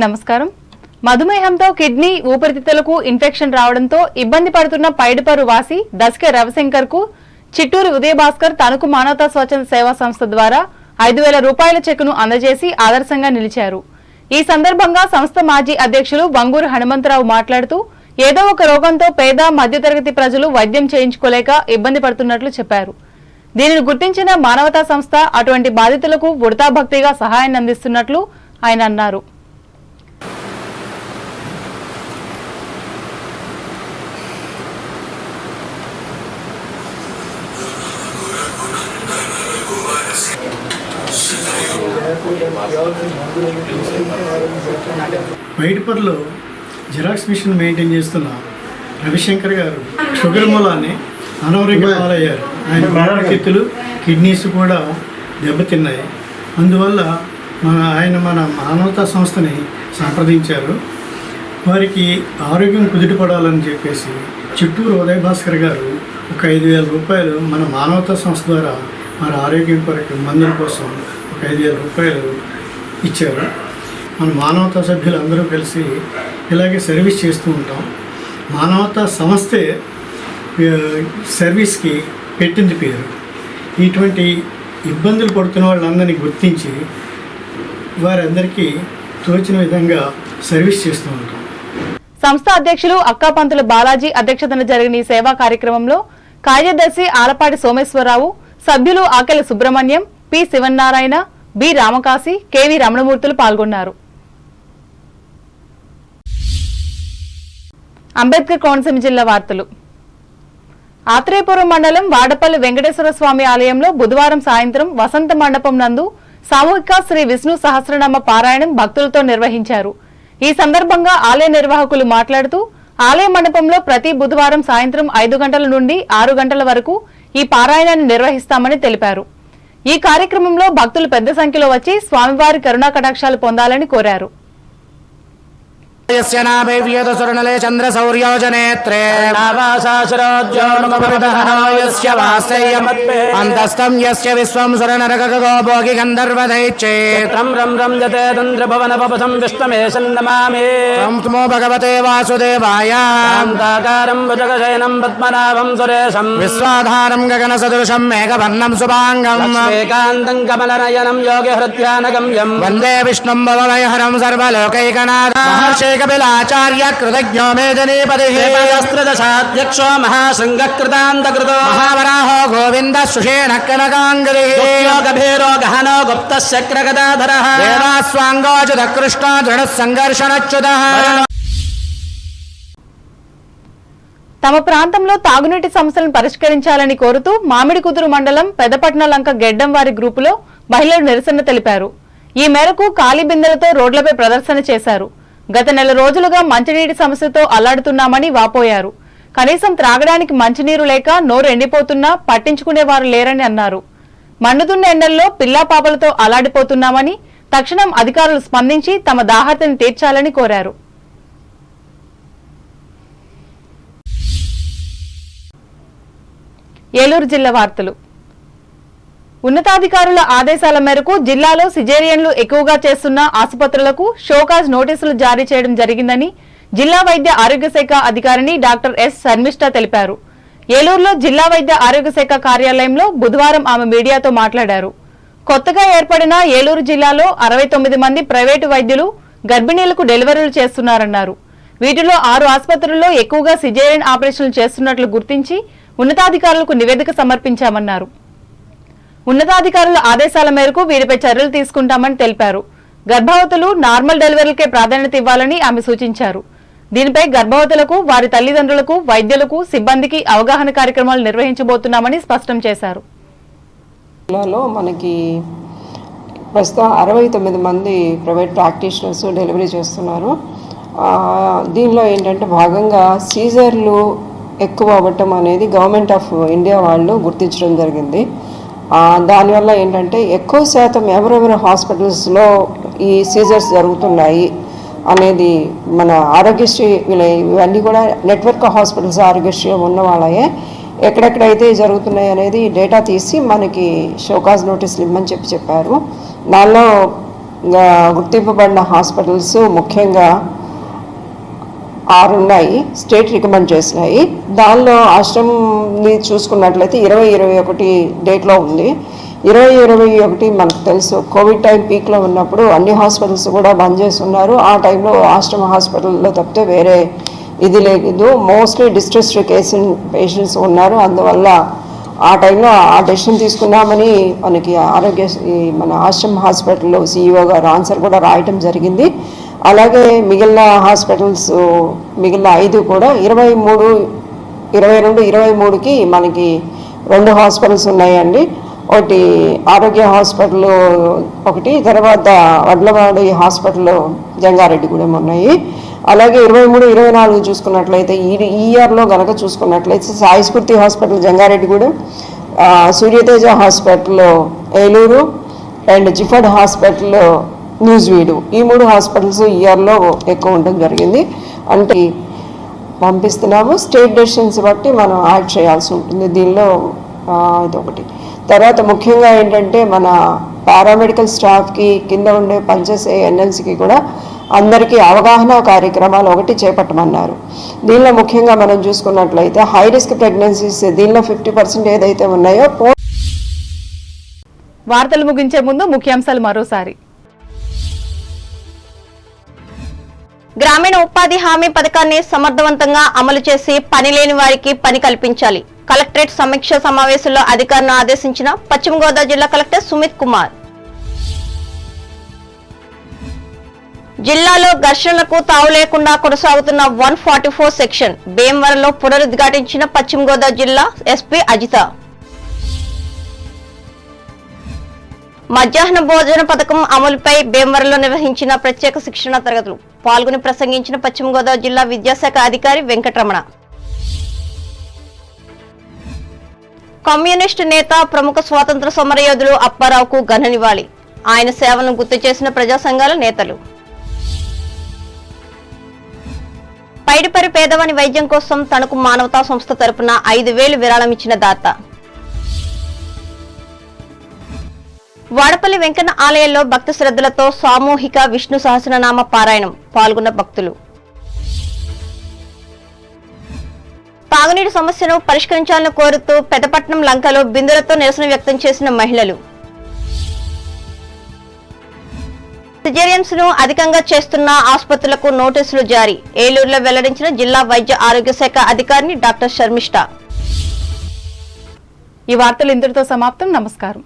నమస్కారం. మధుమేహంతో kidney ఊపిరితిత్తులకు infection రావడంతో ఇబ్బంది పడుతున్న పైడిపరు వాసి దస్కే రవిశంకర్ కు చిట్టూరు ఉదయభాస్కర్ తణుకు మానవతా స్వచ్ఛంద సేవా సంస్థ ద్వారా 5,000 రూపాయల చెక్కును అందజేసి ఆదర్శంగా నిలిచారు. ఈ సందర్భంగా సంస్థ మాజీ అధ్యక్షులు వంగూరు హనుమంతరావు మాట్లాడుతూ ఏదో ఒక రోగంతో పేద మధ్యతరగతి ప్రజలు వైద్యం చేయించుకోలేక ఇబ్బంది పడుతున్నట్లు చెప్పారు. దీనిని గుర్తించిన మానవతా సంస్థ అటువంటి బాధితులకు ఉడతా భక్తిగా సహాయాన్ని అందిస్తున్నట్లు ఆయన అన్నారు. బయటపర్లో జిరాక్స్ మిషన్ మెయింటైన్ చేస్తున్న రవిశంకర్ గారు షుగర్ మూలాన్ని అనారోగ్య పాలయ్యారు. ఆయన ఊపిరితిత్తులు కిడ్నీస్ కూడా దెబ్బతిన్నాయి. అందువల్ల మన మానవతా సంస్థని సంప్రదించారు. వారికి ఆరోగ్యం కుదుటపడాలని చెప్పేసి చిట్టూరు ఉదయభాస్కర్ గారు ఒక 5,000 రూపాయలు మన మానవతా సంస్థ ద్వారా మన ఆరోగ్యం కొరకు మందుల కోసం ఒక 5,000 రూపాయలు ఇచ్చారు. మన మానవతా సభ్యులు అందరూ కలిసి ఇలాగే సర్వీస్ చేస్తూ ఉంటాం. మానవతా సంస్థే సర్వీస్కి పెట్టింది పేరు. ఇటువంటి ఇబ్బందులు పడుతున్న వాళ్ళందరినీ గుర్తించి వారందరికీ తోచిన విధంగా సర్వీస్ చేస్తూ ఉంటాం. సంస్థ అధ్యక్షులు అక్కాపంతుల బాలాజీ అధ్యక్షతన జరిగిన ఈ సేవా కార్యక్రమంలో కార్యదర్శి ఆలపాటి సోమేశ్వరరావు, సభ్యులు Akela Subrahmanyam, P Sivanarayana, B Ramakasi, KV రమణమూర్తులు పాల్గొన్నారు. అంబేద్కర్ కోనసీమ జిల్లా వార్తలు. ఆత్రేయపురం మండలం వాడపల్లి వెంకటేశ్వర స్వామి ఆలయంలో బుధవారం సాయంత్రం వసంత మండపం నందు సామూహిక శ్రీ విష్ణు సహస్రనామ పారాయణం భక్తులతో నిర్వహించారు. ఈ సందర్భంగా ఆలయ నిర్వాహకులు మాట్లాడుతూ ఆలయ మండపంలో ప్రతి బుధవారం సాయంత్రం 5 గంటల నుండి 6 గంటల వరకు ఈ పారాయణాన్ని నిర్వహిస్తామని తెలిపారు. ఈ కార్యక్రమంలో భక్తులు పెద్ద సంఖ్యలో వచ్చి స్వామివారి కరుణా కటాక్షాలు పొందాలని కోరారు. స్వర్ణలే చంద్ర సౌర్యోజనేత్రే అంతస్థం యస్య విశ్వం సురనరగగో భోగి గంధర్వదైత్యేత్రం రం రం జతే తంద్రభవన పపథం విష్ణుమేశం నమామి నమో భగవతే వాసుదేవాయ శాంతాకారం భుజగశయనం పద్మనాభం సురేశం విశ్వాధారం గగన సదృశం మేఘవర్ణం శుభాంగం ఏకాంతం కమలనయనం యోగి హృద్యానగమ్యం వందే విష్ణుం భవభయహరం సర్వలోకైకనాథ కపిలాచార్య కృతజ్ఞో మేజనీపతిదశాధ్యక్షో మహాశృంగకృతాంతకృతో మహావరాహో గోవింద సుషేణ కనకాంగభీరో గహనో గుప్తశక్రగదాధర దేవాస్వాంగోచుత కృష్ణ దృఢ సంఘర్షణచ్యుత. తమ ప్రాంతంలో తాగునీటి సమస్యలను పరిష్కరించాలని కోరుతూ మామిడికుదురు మండలం పెదపట్నలంక గెడ్డంవారి గ్రూపులో మహిళలు నిరసన తెలిపారు. ఈ మేరకు ఖాళీ బిందెలతో రోడ్లపై ప్రదర్శన చేశారు. గత నెల రోజులుగా మంచినీటి సమస్యతో అల్లాడుతున్నామని వాపోయారు. కనీసం త్రాగడానికి మంచినీరు లేక నోరు ఎండిపోతున్నా పట్టించుకునేవారు లేరని అన్నారు. మండుతున్న ఎండల్లో పిల్లాపాపలతో అల్లాడిపోతున్నామని తక్షణం అధికారులు స్పందించి తమ దాహార్తిని తీర్చాలని కోరారు. ఏలూరు జిల్లా వార్తలు. ఉన్నతాధికారుల ఆదేశాల మేరకు జిల్లాలో సిజేరియన్లు ఎక్కువగా చేస్తున్న ఆసుపత్రులకు షోకాజ్ నోటీసులు జారీ చేయడం జరిగిందని జిల్లా వైద్య ఆరోగ్య శాఖ అధికారిని డాక్టర్ ఎస్ శర్మిష్ఠ తెలిపారు. ఏలూరులో జిల్లా వైద్య ఆరోగ్య శాఖ కార్యాలయంలో బుధవారం ఆమె మీడియాతో మాట్లాడారు. కొత్తగా ఏర్పడిన ఏలూరు జిల్లాలో 69 మంది ప్రైవేటు వైద్యులు గర్భిణీలకు డెలివరీలు చేస్తున్నారన్నారు. వీటిలో 6 ఆసుపత్రుల్లో ఎక్కువగా సిజేరియన్ ఆపరేషన్లు చేస్తున్నట్లు గుర్తించి ఉన్నతాధికారులకు నివేదిక సమర్పించామన్నారు. ఉన్నతాధికారుల ఆదేశాల మేరకు వీరిపై చర్యలు తీసుకుంటామని తెలిపారు. గర్భవతులు నార్మల్ డెలివరీలకే ప్రాధాన్యత ఇవ్వాలని ఆమె సూచించారు. దీనిపై గర్భవతులకు, వారి తల్లిదండ్రులకు, వైద్యులకు, సిబ్బందికి అవగాహన కార్యక్రమాలు నిర్వహించబోతున్నామని స్పష్టం చేశారు. మనకి ప్రస్తుతం 69 మంది ప్రైవేట్ ప్రాక్టీషనర్స్ డెలివరీ చేస్తున్నారు. దీనిలో ఏంటంటే భాగంగా సీజర్లు ఎక్కువ అవ్వటం అనేది గవర్నమెంట్ ఆఫ్ ఇండియా వాళ్ళు గుర్తించడం జరిగింది. దానివల్ల ఏంటంటే ఎక్కువ శాతం ఎవరెవరి హాస్పిటల్స్లో ఈ సీజర్స్ జరుగుతున్నాయి అనేది మన ఆరోగ్యశ్రీ ఇవన్నీ కూడా నెట్వర్క్ హాస్పిటల్స్ ఆరోగ్యశ్రీ ఉన్న వాళ్ళే ఎక్కడెక్కడైతే జరుగుతున్నాయి అనేది డేటా తీసి మనకి షోకాజ్ నోటీసులు ఇమ్మని చెప్పారు. దానిలో గుర్తింపబడిన హాస్పిటల్స్ ముఖ్యంగా 6 ఉన్నాయి, స్టేట్ రికమెండ్ చేసినాయి. దానిలో ఆశ్రమంని చూసుకున్నట్లయితే 2021 డేట్లో ఉంది. 2021 మనకు తెలుసు కోవిడ్ టైం పీక్లో ఉన్నప్పుడు అన్ని హాస్పిటల్స్ కూడా బంద్ చేసి ఉన్నారు. ఆ టైంలో ఆశ్రమ హాస్పిటల్లో తప్పితే వేరే ఇది లేదు. మోస్ట్లీ డిస్ట్రెస్డ్ పేషెంట్స్ ఉన్నారు. అందువల్ల ఆ టైంలో ఆ డెసిషన్ తీసుకున్నామని మనకి మన ఆశ్రమ హాస్పిటల్లో CEO గారు ఆన్సర్ కూడా రాయటం జరిగింది. అలాగే మిగిలిన హాస్పిటల్స్ మిగిలిన 5 కూడా 22, 23కి మనకి 2 హాస్పిటల్స్ ఉన్నాయండి. ఒకటి ఆరోగ్య హాస్పిటల్, ఒకటి తర్వాత వడ్లవాడి హాస్పిటల్ జంగారెడ్డిగూడెం ఉన్నాయి. అలాగే 23, 24 చూసుకున్నట్లయితే ఈ ఇయర్లో కనుక చూసుకున్నట్లయితే Sai Spoorthi hospital Jangareddygudem, Suryateja hospital Eluru and Gifford hospital Nuzvid, ఈ 3 హాస్పిటల్స్ ఇయర్లో ఎక్కువ ఉండడం జరిగింది. అంటే పంపిస్తున్నాము. స్టేట్ డెసిషన్స్ బట్టి మనం యాడ్ చేయాల్సి ఉంటుంది దీనిలో. ఇదొకటి. తర్వాత ముఖ్యంగా ఏంటంటే మన పారామెడికల్ స్టాఫ్కి కింద ఉండే పనిచేసే NLCకి కూడా అందరికీ అవగాహన కార్యక్రమాలు ఒకటి చేపట్టమన్నారు. దీనిలో ముఖ్యంగా మనం చూసుకున్నట్లయితే హై రిస్క్ ప్రెగ్నెన్సీస్ దీనిలో 50% ఏదైతే ఉన్నాయో. వార్తలు ముగించే ముందు ముఖ్యాంశాలు మరోసారి. గ్రామీణ ఉపాధి హామీ పథకాన్ని సమర్థవంతంగా అమలు చేసి పని లేని వారికి పని కల్పించాలి. కలెక్టరేట్ సమీక్ష సమావేశంలో అధికారులను ఆదేశించిన పశ్చిమ గోదావరి జిల్లా కలెక్టర్ సుమిత్ కుమార్. జిల్లాలో ఘర్షణలకు తావు లేకుండా కొనసాగుతున్న 144 సెక్షన్ భీమవరంలో పునరుద్ఘాటించిన పశ్చిమ గోదావరి జిల్లా ఎస్పీ అజిత. మధ్యాహ్న భోజన పథకం అమలుపై భీమవరంలో నిర్వహించిన ప్రత్యేక శిక్షణ తరగతులు పాల్గొని ప్రసంగించిన పశ్చిమ గోదావరి జిల్లా విద్యాశాఖ అధికారి వెంకటరమణ. కమ్యూనిస్టు నేత ప్రముఖ స్వాతంత్ర సమరయోధులు అప్పారావుకు ఘన నివాళి. ఆయన సేవలను గుర్తు చేసిన ప్రజా సంఘాల నేతలు. పైడిపరి పేదవాని వైద్యం కోసం తణుకు మానవతా సంస్థ తరపున 5,000 విరాళం ఇచ్చిన దాత. వాడపల్లి వెంకన్న ఆలయంలో భక్తి శ్రద్ధలతో సామూహిక విష్ణు సహస్రనామ పారాయణం పాల్గొన్న భక్తులు. తాగునీటి సమస్యను పరిష్కరించాలని కోరుతూ పెద్దపట్నం లంకలో బిందులతో నిరసన వ్యక్తం చేసిన మహిళలు. సిజేరియన్స్ ను అధికంగా చేస్తున్న ఆసుపత్రులకు నోటీసులు జారీ. ఏలూరులో వెల్లడించిన జిల్లా వైద్య ఆరోగ్య శాఖ అధికారిని డాక్టర్ శర్మిష్ఠ. ఈ వార్తలు ఇంతటితో సమాప్తం. నమస్కారం.